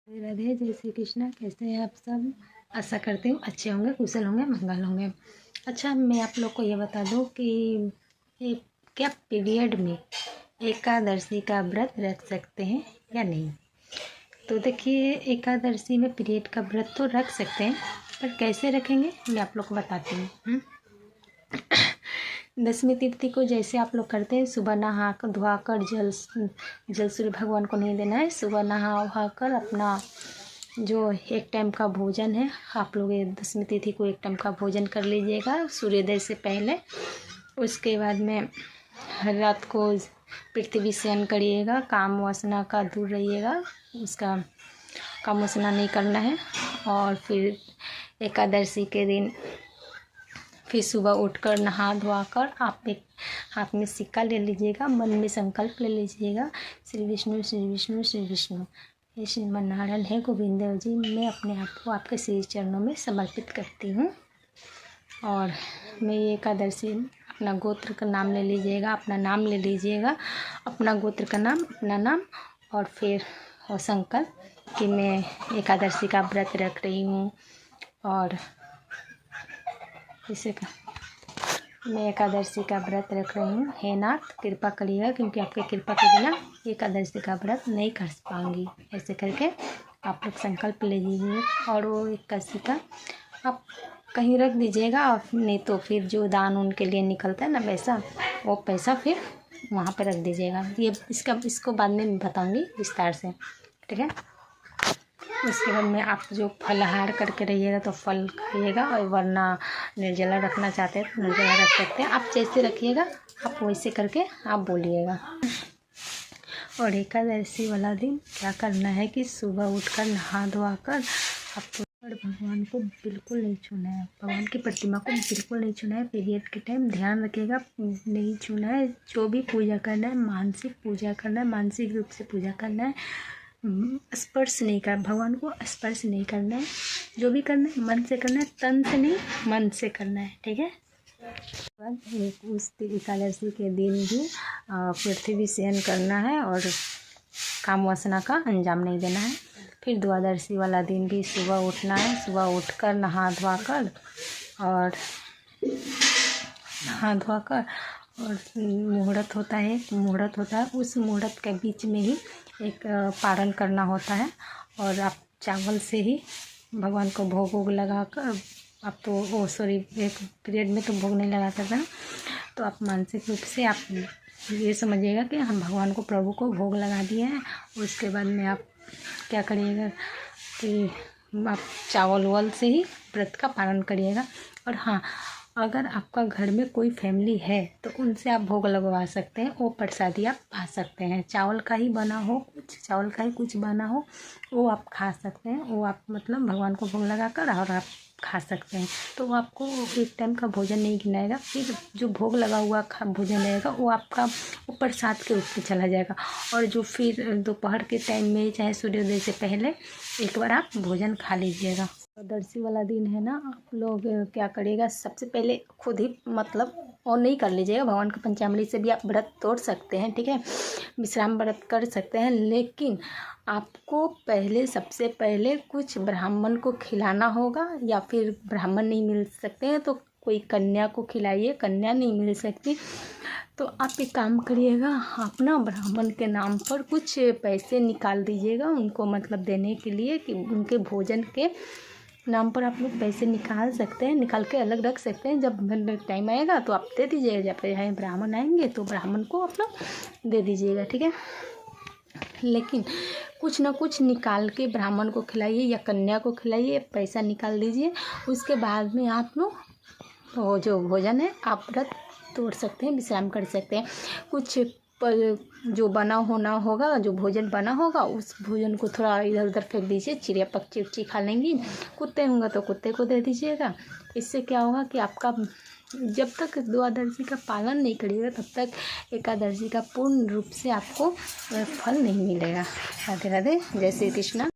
राधे, जय श्री कृष्णा। कैसे हैं आप सब? आशा करती हूँ अच्छे होंगे, कुशल होंगे, मंगल होंगे। अच्छा, मैं आप लोग को ये बता दूँ कि ये क्या पीरियड में एकादशी का व्रत रख सकते हैं या नहीं। तो देखिए, एकादशी में पीरियड का व्रत तो रख सकते हैं, पर कैसे रखेंगे मैं आप लोग को बताती हूँ। दशमी तिथि को जैसे आप लोग करते हैं, सुबह नहा कर धोआ कर जल सूर्य भगवान को नहीं देना है। सुबह नहा वहा कर अपना जो एक टाइम का भोजन है, आप लोग ये दशमी तिथि को एक टाइम का भोजन कर लीजिएगा सूर्योदय से पहले। उसके बाद में रात को पृथ्वी शयन करिएगा। काम वासना का दूर रहिएगा, उसका काम वासना नहीं करना है। और फिर एकादशी के दिन फिर सुबह उठकर नहा धोआ कर आप एक हाथ में सिक्का ले लीजिएगा, मन में संकल्प ले लीजिएगा, श्री विष्णु श्री विष्णु श्री विष्णु, हे श्रीमन नारायण, हे गोविंद देव जी, मैं अपने आप को आपके श्री चरणों में समर्पित करती हूँ। और मैं ये एकादशी अपना गोत्र का नाम ले लीजिएगा, अपना नाम ले लीजिएगा, अपना गोत्र का नाम, अपना नाम, और फिर संकल्प कि मैं एकादशी का व्रत रख रही हूँ। और इसे मैं एकादशी का व्रत रख रही हूँ, हे नाथ कृपा करिएगा, क्योंकि आपके कृपा के बिना एकादशी का व्रत नहीं कर पाऊँगी। ऐसे करके आप लोग संकल्प ले लीजिए और वो एकादशी का आप कहीं रख दीजिएगा। और नहीं तो फिर जो दान उनके लिए निकलता है ना पैसा, वो पैसा फिर वहाँ पे रख दीजिएगा। ये इसको बाद में बताऊँगी विस्तार से, ठीक है। उसके बाद में आप जो फलाहार करके रहिएगा तो फल खाइएगा, और वरना निर्जला रखना चाहते हैं तो निर्जला रख सकते हैं। आप जैसे रखिएगा आप वैसे करके आप बोलिएगा। और एकादशी वाला दिन क्या करना है कि सुबह उठकर नहा धोआ कर आपको भगवान को बिल्कुल नहीं छूना है, भगवान की प्रतिमा को बिल्कुल नहीं छूना है। पीरियड के टाइम ध्यान रखिएगा, नहीं छूना है। जो भी पूजा करना है मानसिक पूजा करना है, मानसिक रूप से पूजा करना है। स्पर्श नहीं कर, भगवान को स्पर्श नहीं करना है। जो भी करना है मन से करना है, तन से नहीं मन से करना है, ठीक है। उस एकादशी के दिन भी पृथ्वी शयन करना है और काम वासना का अंजाम नहीं देना है। फिर द्वादशी वाला दिन भी सुबह उठना है, सुबह उठकर नहा धोआ कर और मुहूर्त होता है, उस मुहूर्त के बीच में ही एक पारण करना होता है। और आप चावल से ही भगवान को भोग लगा कर, आप तो एक पीरियड में तो भोग नहीं लगा सकते हैं, तो आप मानसिक रूप से आप ये समझिएगा कि हम भगवान को, प्रभु को भोग लगा दिए हैं। उसके बाद में आप क्या करिएगा कि आप चावल वावल से ही व्रत का पालन करिएगा। और हाँ, अगर आपका घर में कोई फैमिली है तो उनसे आप भोग लगवा सकते हैं, वो प्रसादी आप पा सकते हैं। चावल का ही बना हो, चावल का ही कुछ बना हो, वो आप खा सकते हैं। वो आप मतलब भगवान को भोग लगा कर और आप खा सकते हैं। तो वो आपको एक टाइम का भोजन नहीं गिनाएगा। फिर जो भोग लगा हुआ भोजन रहेगा वो आपका वो प्रसाद के रूप में चला जाएगा। और जो फिर दोपहर के टाइम में चाहे सूर्योदय से पहले एक बार आप भोजन खा लीजिएगा। एकादशी वाला दिन है ना, आप लोग क्या करिएगा, सबसे पहले खुद ही मतलब और नहीं कर लीजिएगा। भगवान का पंचामृत से भी आप व्रत तोड़ सकते हैं, ठीक है, विश्राम व्रत कर सकते हैं। लेकिन आपको पहले सबसे पहले कुछ ब्राह्मण को खिलाना होगा, या फिर ब्राह्मण नहीं मिल सकते हैं तो कोई कन्या को खिलाइए। कन्या नहीं मिल सकती तो आप एक काम करिएगा, अपना ब्राह्मण के नाम पर कुछ पैसे निकाल दीजिएगा उनको, मतलब देने के लिए कि उनके भोजन के नाम पर आप लोग पैसे निकाल सकते हैं, निकाल के अलग रख सकते हैं। जब टाइम आएगा तो आप दे दीजिएगा। जब यहाँ ब्राह्मण आएंगे तो ब्राह्मण को आप लोग दे दीजिएगा, ठीक है। लेकिन कुछ ना कुछ निकाल के ब्राह्मण को खिलाइए या कन्या को खिलाइए, पैसा निकाल दीजिए। उसके बाद में आप लोग वो जो भोजन है आप व्रत तोड़ सकते हैं, विश्राम कर सकते हैं। कुछ जो बना होना होगा, जो भोजन बना होगा, उस भोजन को थोड़ा इधर उधर फेंक दीजिए। चिड़िया पक्षी उक्षी खा लेंगी, कुत्ते होंगे तो कुत्ते को दे दीजिएगा। इससे क्या होगा कि आपका जब तक द्वादशी का पालन नहीं करिएगा तब तक एकादशी का पूर्ण रूप से आपको फल नहीं मिलेगा। राधे राधे, जय श्री कृष्णा।